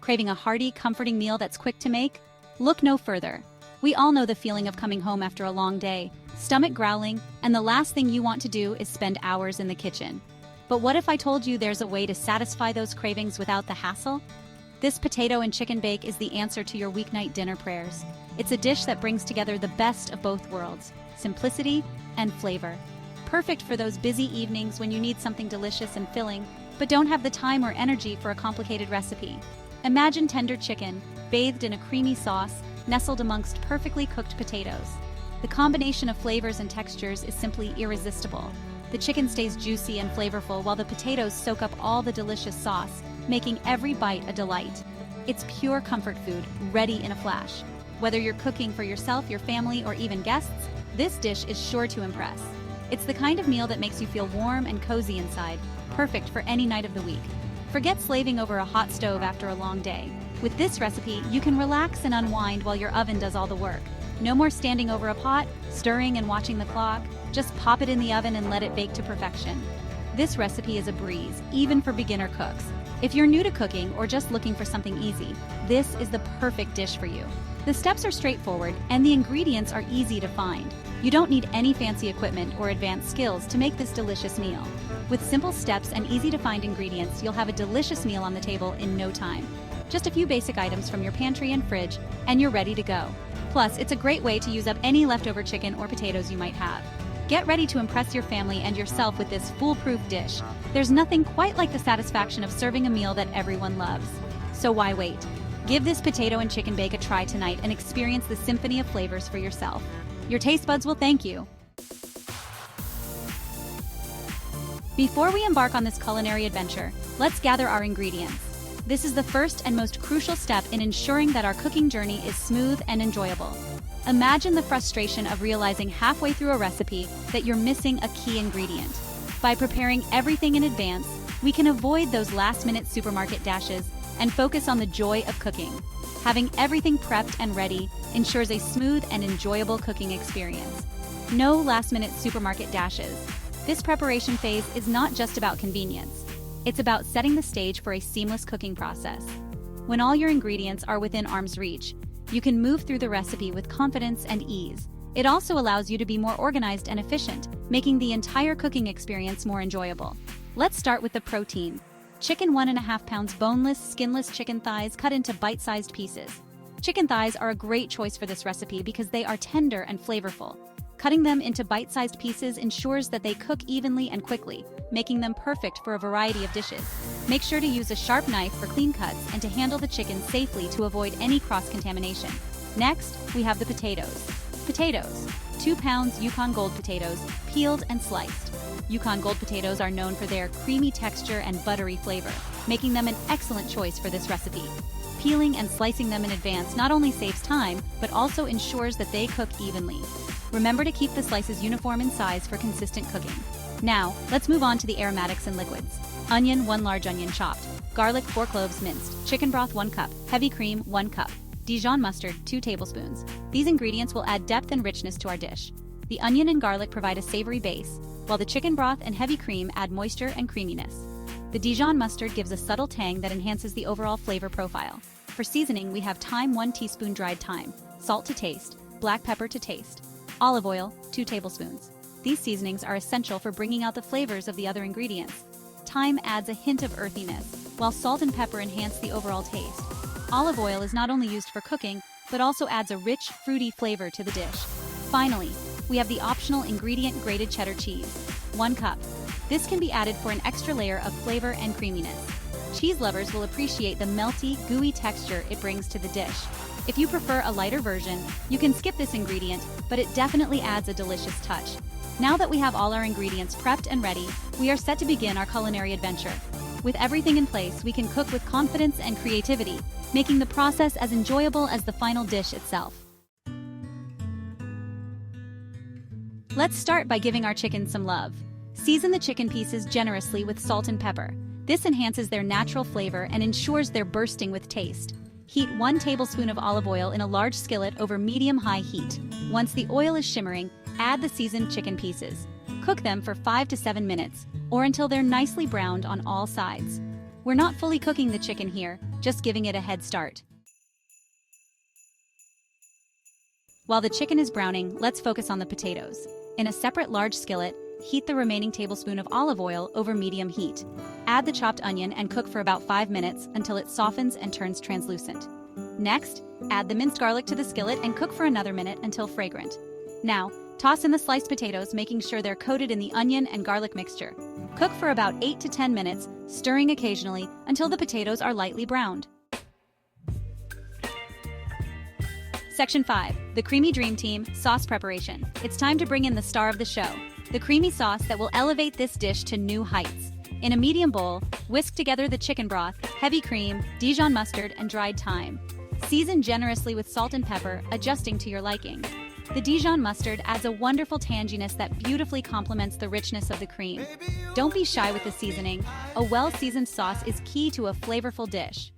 Craving a hearty, comforting meal that's quick to make? Look no further. We all know the feeling of coming home after a long day, stomach growling, and the last thing you want to do is spend hours in the kitchen. But what if I told you there's a way to satisfy those cravings without the hassle? This potato and chicken bake is the answer to your weeknight dinner prayers. It's a dish that brings together the best of both worlds, simplicity and flavor. Perfect for those busy evenings when you need something delicious and filling, but don't have the time or energy for a complicated recipe. Imagine tender chicken, bathed in a creamy sauce, nestled amongst perfectly cooked potatoes. The combination of flavors and textures is simply irresistible. The chicken stays juicy and flavorful while the potatoes soak up all the delicious sauce, making every bite a delight. It's pure comfort food, ready in a flash. Whether you're cooking for yourself, your family, or even guests, this dish is sure to impress. It's the kind of meal that makes you feel warm and cozy inside, perfect for any night of the week. Forget slaving over a hot stove after a long day. With this recipe, you can relax and unwind while your oven does all the work. No more standing over a pot, stirring and watching the clock. Just pop it in the oven and let it bake to perfection. This recipe is a breeze, even for beginner cooks. If you're new to cooking or just looking for something easy, this is the perfect dish for you. The steps are straightforward and the ingredients are easy to find. You don't need any fancy equipment or advanced skills to make this delicious meal. With simple steps and easy-to-find ingredients, you'll have a delicious meal on the table in no time. Just a few basic items from your pantry and fridge, and you're ready to go. Plus, it's a great way to use up any leftover chicken or potatoes you might have. Get ready to impress your family and yourself with this foolproof dish. There's nothing quite like the satisfaction of serving a meal that everyone loves. So why wait? Give this potato and chicken bake a try tonight and experience the symphony of flavors for yourself. Your taste buds will thank you. Before we embark on this culinary adventure, let's gather our ingredients. This is the first and most crucial step in ensuring that our cooking journey is smooth and enjoyable. Imagine the frustration of realizing halfway through a recipe that you're missing a key ingredient. By preparing everything in advance, we can avoid those last-minute supermarket dashes and focus on the joy of cooking. Having everything prepped and ready ensures a smooth and enjoyable cooking experience. No last-minute supermarket dashes. This preparation phase is not just about convenience. It's about setting the stage for a seamless cooking process. When all your ingredients are within arm's reach, you can move through the recipe with confidence and ease. It also allows you to be more organized and efficient, making the entire cooking experience more enjoyable. Let's start with the protein. Chicken 1.5 pounds boneless, skinless chicken thighs cut into bite-sized pieces. Chicken thighs are a great choice for this recipe because they are tender and flavorful. Cutting them into bite-sized pieces ensures that they cook evenly and quickly, making them perfect for a variety of dishes. Make sure to use a sharp knife for clean cuts and to handle the chicken safely to avoid any cross-contamination. Next, we have the potatoes. Potatoes. 2 pounds Yukon Gold potatoes, peeled and sliced. Yukon Gold potatoes are known for their creamy texture and buttery flavor, making them an excellent choice for this recipe. Peeling and slicing them in advance not only saves time, but also ensures that they cook evenly. Remember to keep the slices uniform in size for consistent cooking. Now, let's move on to the aromatics and liquids. Onion, 1 large onion chopped. Garlic, 4 cloves minced. Chicken broth, 1 cup. Heavy cream, 1 cup. Dijon mustard, 2 tablespoons. These ingredients will add depth and richness to our dish. The onion and garlic provide a savory base, while the chicken broth and heavy cream add moisture and creaminess. The Dijon mustard gives a subtle tang that enhances the overall flavor profile. For seasoning, we have thyme, 1 teaspoon dried thyme, salt to taste, black pepper to taste, olive oil, 2 tablespoons. These seasonings are essential for bringing out the flavors of the other ingredients. Thyme adds a hint of earthiness, while salt and pepper enhance the overall taste. Olive oil is not only used for cooking, but also adds a rich, fruity flavor to the dish. Finally, we have the optional ingredient grated cheddar cheese, 1 cup. This can be added for an extra layer of flavor and creaminess. Cheese lovers will appreciate the melty, gooey texture it brings to the dish. If you prefer a lighter version, you can skip this ingredient, but it definitely adds a delicious touch. Now that we have all our ingredients prepped and ready, we are set to begin our culinary adventure. With everything in place, we can cook with confidence and creativity, making the process as enjoyable as the final dish itself. Let's start by giving our chicken some love. Season the chicken pieces generously with salt and pepper. This enhances their natural flavor and ensures they're bursting with taste. Heat 1 tablespoon of olive oil in a large skillet over medium-high heat. Once the oil is shimmering, add the seasoned chicken pieces. Cook them for 5 to 7 minutes, or until they're nicely browned on all sides. We're not fully cooking the chicken here, just giving it a head start. While the chicken is browning, let's focus on the potatoes. In a separate large skillet, heat the remaining tablespoon of olive oil over medium heat. Add the chopped onion and cook for about 5 minutes until it softens and turns translucent. Next, add the minced garlic to the skillet and cook for another minute until fragrant. Now, toss in the sliced potatoes, making sure they're coated in the onion and garlic mixture. Cook for about 8 to 10 minutes, stirring occasionally until the potatoes are lightly browned. Section 5. The Creamy Dream Team Sauce Preparation. It's time to bring in the star of the show, the creamy sauce that will elevate this dish to new heights. In a medium bowl, whisk together the chicken broth, heavy cream, Dijon mustard, and dried thyme. Season generously with salt and pepper, adjusting to your liking. The Dijon mustard adds a wonderful tanginess that beautifully complements the richness of the cream. Don't be shy with the seasoning. A well-seasoned sauce is key to a flavorful dish.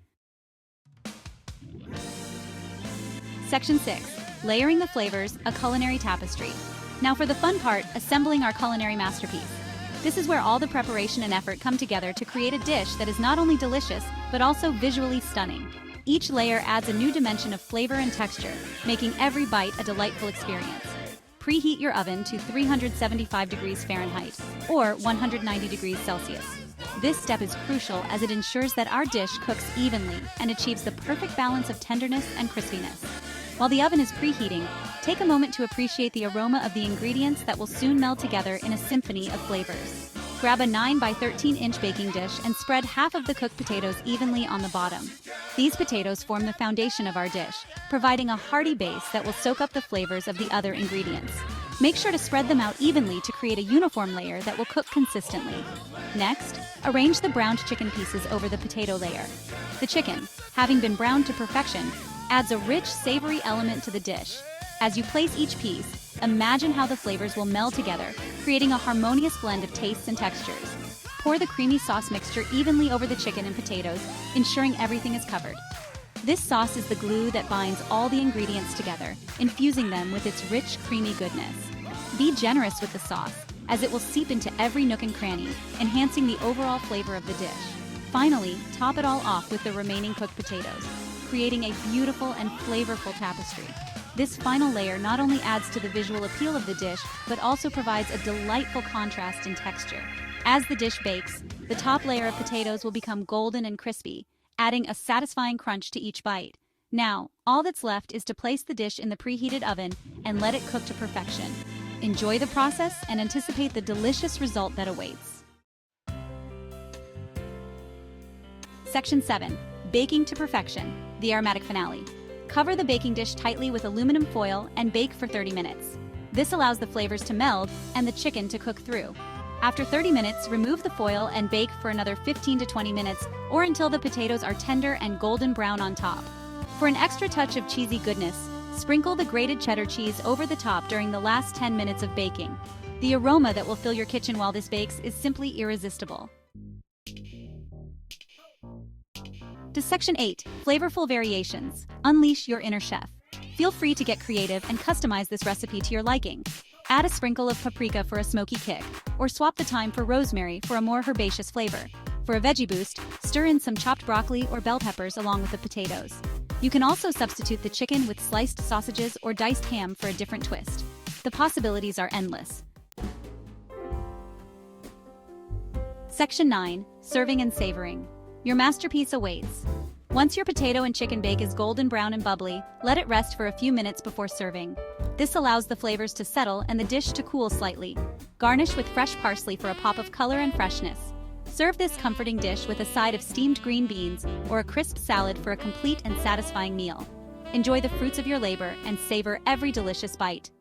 Section 6. Layering the flavors, a culinary tapestry. Now for the fun part, assembling our culinary masterpiece. This is where all the preparation and effort come together to create a dish that is not only delicious, but also visually stunning. Each layer adds a new dimension of flavor and texture, making every bite a delightful experience. Preheat your oven to 375 degrees Fahrenheit, or 190 degrees Celsius. This step is crucial as it ensures that our dish cooks evenly and achieves the perfect balance of tenderness and crispiness. While the oven is preheating, take a moment to appreciate the aroma of the ingredients that will soon meld together in a symphony of flavors. Grab a 9 by 13-inch baking dish and spread half of the cooked potatoes evenly on the bottom. These potatoes form the foundation of our dish, providing a hearty base that will soak up the flavors of the other ingredients. Make sure to spread them out evenly to create a uniform layer that will cook consistently. Next, arrange the browned chicken pieces over the potato layer. The chicken, having been browned to perfection, adds a rich, savory element to the dish. As you place each piece, imagine how the flavors will meld together, creating a harmonious blend of tastes and textures. Pour the creamy sauce mixture evenly over the chicken and potatoes, ensuring everything is covered. This sauce is the glue that binds all the ingredients together, infusing them with its rich, creamy goodness. Be generous with the sauce, as it will seep into every nook and cranny, enhancing the overall flavor of the dish. Finally, top it all off with the remaining cooked potatoes, creating a beautiful and flavorful tapestry. This final layer not only adds to the visual appeal of the dish, but also provides a delightful contrast in texture. As the dish bakes, the top layer of potatoes will become golden and crispy, adding a satisfying crunch to each bite. Now, all that's left is to place the dish in the preheated oven and let it cook to perfection. Enjoy the process and anticipate the delicious result that awaits. Section 7. Baking to perfection, the aromatic finale. Cover the baking dish tightly with aluminum foil and bake for 30 minutes. This allows the flavors to meld and the chicken to cook through. After 30 minutes, remove the foil and bake for another 15 to 20 minutes or until the potatoes are tender and golden brown on top. For an extra touch of cheesy goodness, sprinkle the grated cheddar cheese over the top during the last 10 minutes of baking. The aroma that will fill your kitchen while this bakes is simply irresistible. To Section 8, Flavorful Variations. Unleash your inner chef. Feel free to get creative and customize this recipe to your liking. Add a sprinkle of paprika for a smoky kick, or swap the thyme for rosemary for a more herbaceous flavor. For a veggie boost, stir in some chopped broccoli or bell peppers along with the potatoes. You can also substitute the chicken with sliced sausages or diced ham for a different twist. The possibilities are endless. Section 9, Serving and Savoring. Your masterpiece awaits. Once your potato and chicken bake is golden brown and bubbly, let it rest for a few minutes before serving. This allows the flavors to settle and the dish to cool slightly. Garnish with fresh parsley for a pop of color and freshness. Serve this comforting dish with a side of steamed green beans or a crisp salad for a complete and satisfying meal. Enjoy the fruits of your labor and savor every delicious bite.